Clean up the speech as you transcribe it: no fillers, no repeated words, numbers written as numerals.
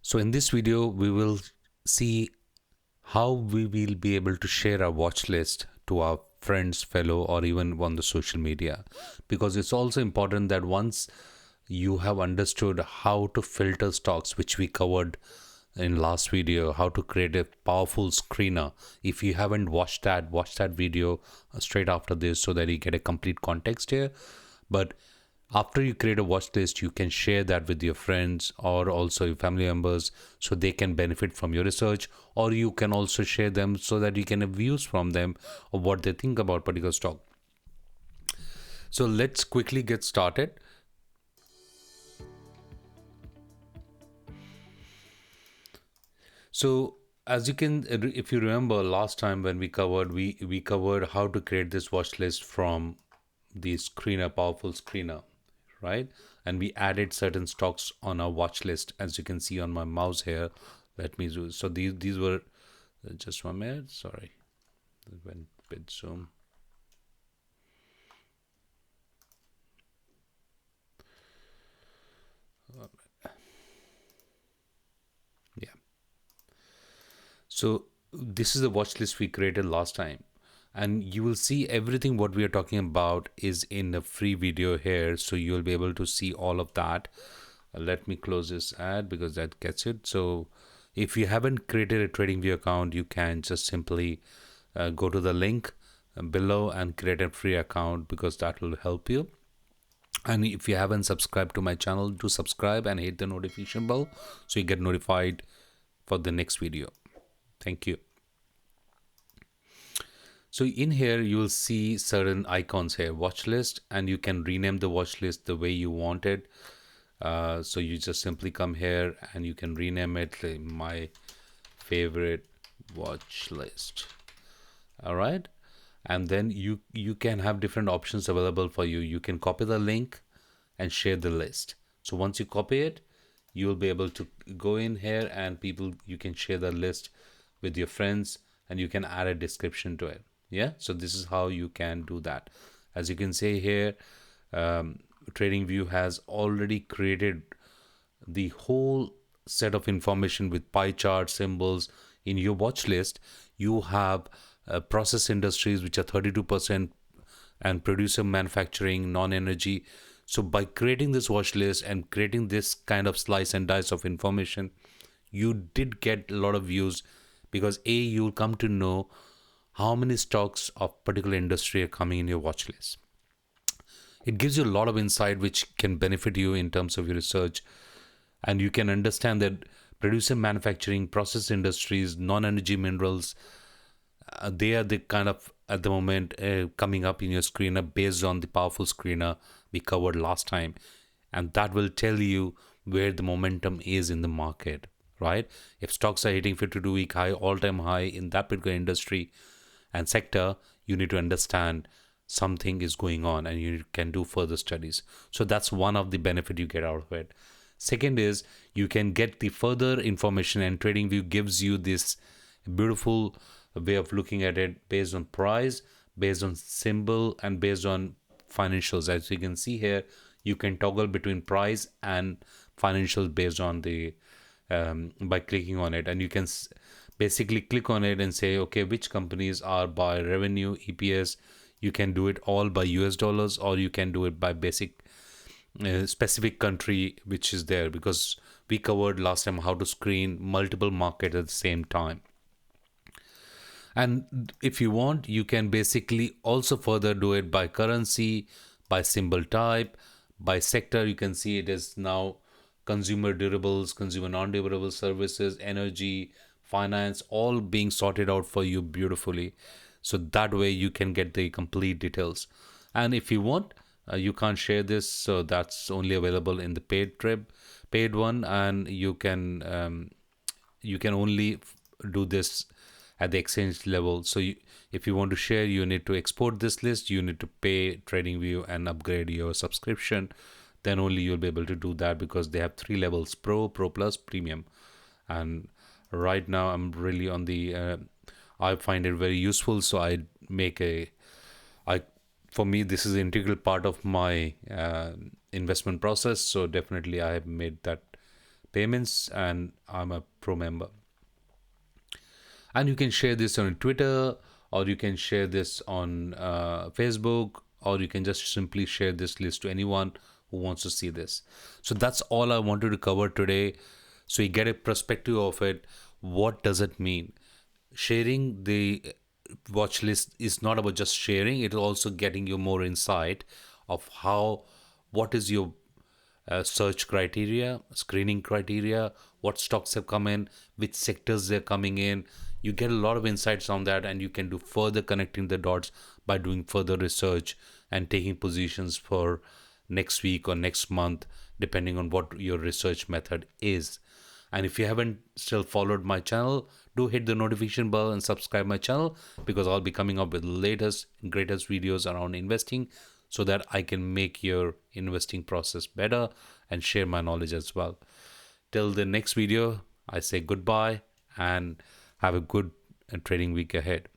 So in this video, we will see how we will be able to share our watch list to our friends, fellow, or even on the social media. Because it's also important that once you have understood how to filter stocks, which we covered in last video, how to create a powerful screener. If you haven't watch that video straight after this so that you get a complete context here. But after you create a watch list, you can share that with your friends or also your family members so they can benefit from your research, or you can also share them so that you can have views from them of what they think about particular stock. So let's quickly get started. So as you can, if you remember last time when we covered how to create this watch list from the screener, powerful screener, right? And we added certain stocks on our watch list, as you can see on my mouse here. Let me zoom. So these were just 1 minute. Sorry, it went a bit zoom. Yeah. So this is the watch list we created last time, and you will see everything what we are talking about is in a free video here, so you'll be able to see all of that. Let me close this ad because that gets it. So if you haven't created a TradingView account, you can just simply go to the link below and create a free account, because that will help you. And if you haven't subscribed to my channel, do subscribe and hit the notification bell so you get notified for the next video. Thank you. So in here, you will see certain icons here, watch list, and you can rename the watch list the way you want it. So you just simply come here and you can rename it like my favorite watch list. All right. And then you can have different options available for you. You can copy the link and share the list. So once you copy it, you will be able to go in here and you can share the list with your friends, and you can add a description to it. Yeah, so this is how you can do that. As you can see here, TradingView has already created the whole set of information with pie chart symbols. In your watch list, you have process industries, which are 32%, and producer manufacturing, non-energy. So by creating this watch list and creating this kind of slice and dice of information, you did get a lot of views, because you'll come to know how many stocks of particular industry are coming in your watch list. It gives you a lot of insight which can benefit you in terms of your research, and you can understand that producer manufacturing, process industries, non-energy minerals, they are the kind of at the moment coming up in your screener based on the powerful screener we covered last time, and that will tell you where the momentum is in the market, right? If stocks are hitting 52-week high, all-time high in that particular industry and sector, you need to understand something is going on and you can do further studies. So that's one of the benefit you get out of it. Second is you can get the further information, and TradingView gives you this beautiful way of looking at it based on price, based on symbol, and based on financials. As you can see here, you can toggle between price and financials based on the by clicking on it, and you can basically click on it and say, okay, which companies are by revenue, EPS. You can do it all by US dollars, or you can do it by basic specific country which is there, because we covered last time how to screen multiple markets at the same time. And if you want, you can basically also further do it by currency, by symbol type, by sector. You can see it is now consumer durables, consumer non-durable services, energy, finance, all being sorted out for you beautifully. So that way you can get the complete details. And if you want, you can't share this, so that's only available in the paid one, and you can only do this at the exchange level. So if you want to share, you need to export this list, you need to pay TradingView and upgrade your subscription. Then only you'll be able to do that, because they have 3 levels: Pro, Pro Plus, Premium. And right now I'm really on the I find it very useful, so I make a I for me this is an integral part of my investment process. So definitely I have made that payments, and I'm a pro member. And you can share this on Twitter, or you can share this on Facebook, or you can just simply share this list to anyone who wants to see this. So that's all I wanted to cover today, so you get a perspective of it. What does it mean? Sharing the watch list is not about just sharing, it is also getting you more insight of how, what is your search criteria, screening criteria, what stocks have come in, which sectors they're coming in. You get a lot of insights on that, and you can do further connecting the dots by doing further research and taking positions for next week or next month, depending on what your research method is. And if you haven't still followed my channel, do hit the notification bell and subscribe my channel, because I'll be coming up with latest and greatest videos around investing, so that I can make your investing process better and share my knowledge as well. Till the next video, I say goodbye and have a good trading week ahead.